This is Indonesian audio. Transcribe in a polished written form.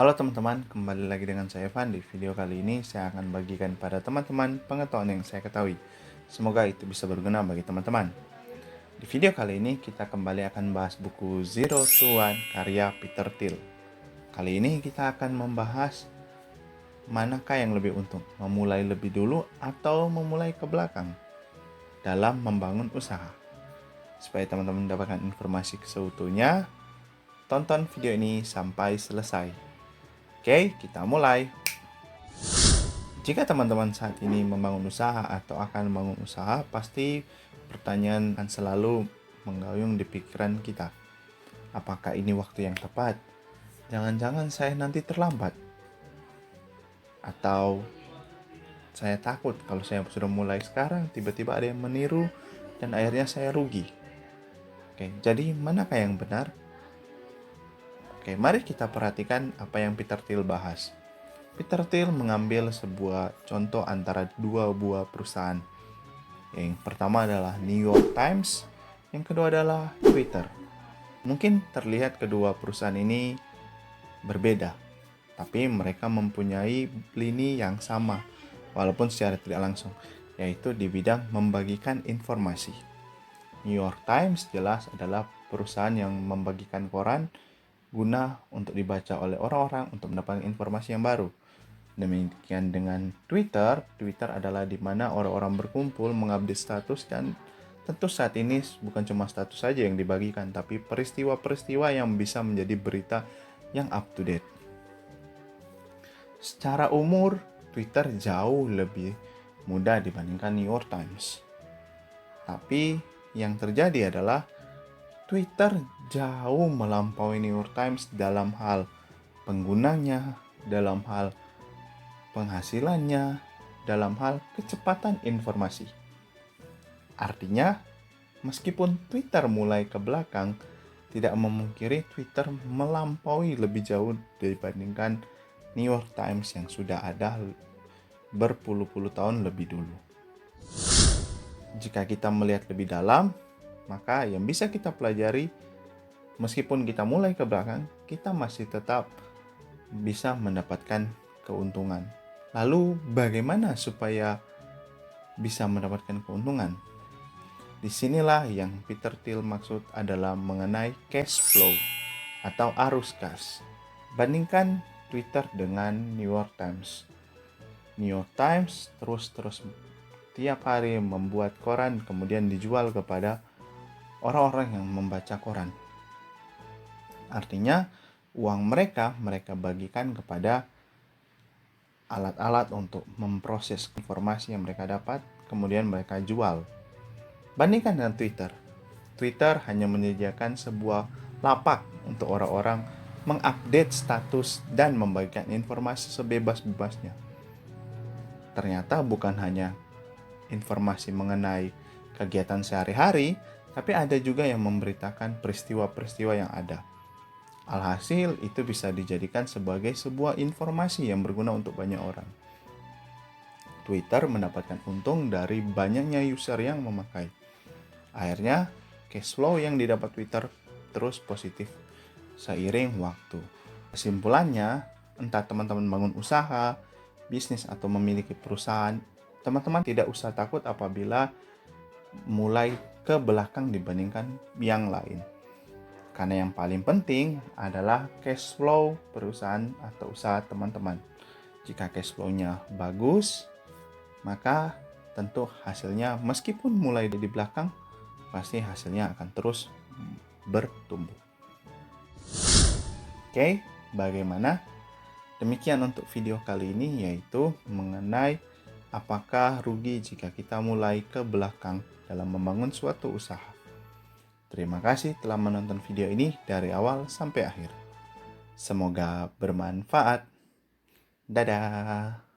Halo teman-teman, kembali lagi dengan saya Evan. Di video kali ini saya akan bagikan pada teman-teman pengetahuan yang saya ketahui. Semoga itu bisa berguna bagi teman-teman. Di video kali ini kita kembali akan bahas buku Zero to One karya Peter Thiel. Kali ini kita akan membahas manakah yang lebih untung, memulai lebih dulu atau memulai ke belakang dalam membangun usaha. Supaya teman-teman mendapatkan informasi seutuhnya, tonton video ini sampai selesai. Oke, kita mulai. Jika teman-teman saat ini membangun usaha atau akan membangun usaha, pasti pertanyaan akan selalu menggayung di pikiran kita. Apakah ini waktu yang tepat? Jangan-jangan saya nanti terlambat. Atau saya takut kalau saya sudah mulai sekarang, tiba-tiba ada yang meniru dan akhirnya saya rugi. Oke, jadi manakah yang benar? Oke, mari kita perhatikan apa yang Peter Thiel bahas. Peter Thiel mengambil sebuah contoh antara dua buah perusahaan. Yang pertama adalah New York Times, yang kedua adalah Twitter. Mungkin terlihat kedua perusahaan ini berbeda, tapi mereka mempunyai lini yang sama, walaupun secara tidak langsung, yaitu di bidang membagikan informasi. New York Times jelas adalah perusahaan yang membagikan koran guna untuk dibaca oleh orang-orang untuk mendapatkan informasi yang baru. Demikian dengan Twitter. Twitter adalah di mana orang-orang berkumpul mengupdate status, dan tentu saat ini bukan cuma status saja yang dibagikan, tapi peristiwa-peristiwa yang bisa menjadi berita yang up to date. Secara umur, Twitter jauh lebih muda dibandingkan New York Times. Tapi yang terjadi adalah Twitter jauh melampaui New York Times dalam hal penggunanya, dalam hal penghasilannya, dalam hal kecepatan informasi. Artinya, meskipun Twitter mulai ke belakang, tidak memungkiri Twitter melampaui lebih jauh dibandingkan New York Times yang sudah ada berpuluh-puluh tahun lebih dulu. Jika kita melihat lebih dalam, maka yang bisa kita pelajari, meskipun kita mulai ke belakang, kita masih tetap bisa mendapatkan keuntungan. Lalu bagaimana supaya bisa mendapatkan keuntungan? Disinilah yang Peter Thiel maksud adalah mengenai cash flow atau arus kas. Bandingkan Twitter dengan New York Times. New York Times terus tiap hari membuat koran kemudian dijual kepada orang-orang yang membaca koran. Artinya uang mereka bagikan kepada alat-alat untuk memproses informasi yang mereka dapat, kemudian mereka jual. Bandingkan dengan Twitter. Twitter hanya menyediakan sebuah lapak untuk orang-orang mengupdate status dan membagikan informasi sebebas-bebasnya. Ternyata bukan hanya informasi mengenai kegiatan sehari-hari, tapi ada juga yang memberitakan peristiwa-peristiwa yang ada. Alhasil, itu bisa dijadikan sebagai sebuah informasi yang berguna untuk banyak orang. Twitter mendapatkan untung dari banyaknya user yang memakai. Akhirnya, cash flow yang didapat Twitter terus positif seiring waktu. Kesimpulannya, entah teman-teman bangun usaha, bisnis, atau memiliki perusahaan, teman-teman tidak usah takut apabila mulai ke belakang dibandingkan yang lain. Karena yang paling penting adalah cash flow perusahaan atau usaha teman-teman. Jika cash flow-nya bagus, maka tentu hasilnya meskipun mulai dari belakang, pasti hasilnya akan terus bertumbuh. Oke, bagaimana? Demikian untuk video kali ini, yaitu mengenai apakah rugi jika kita mulai ke belakang dalam membangun suatu usaha. Terima kasih telah menonton video ini dari awal sampai akhir. Semoga bermanfaat. Dadah.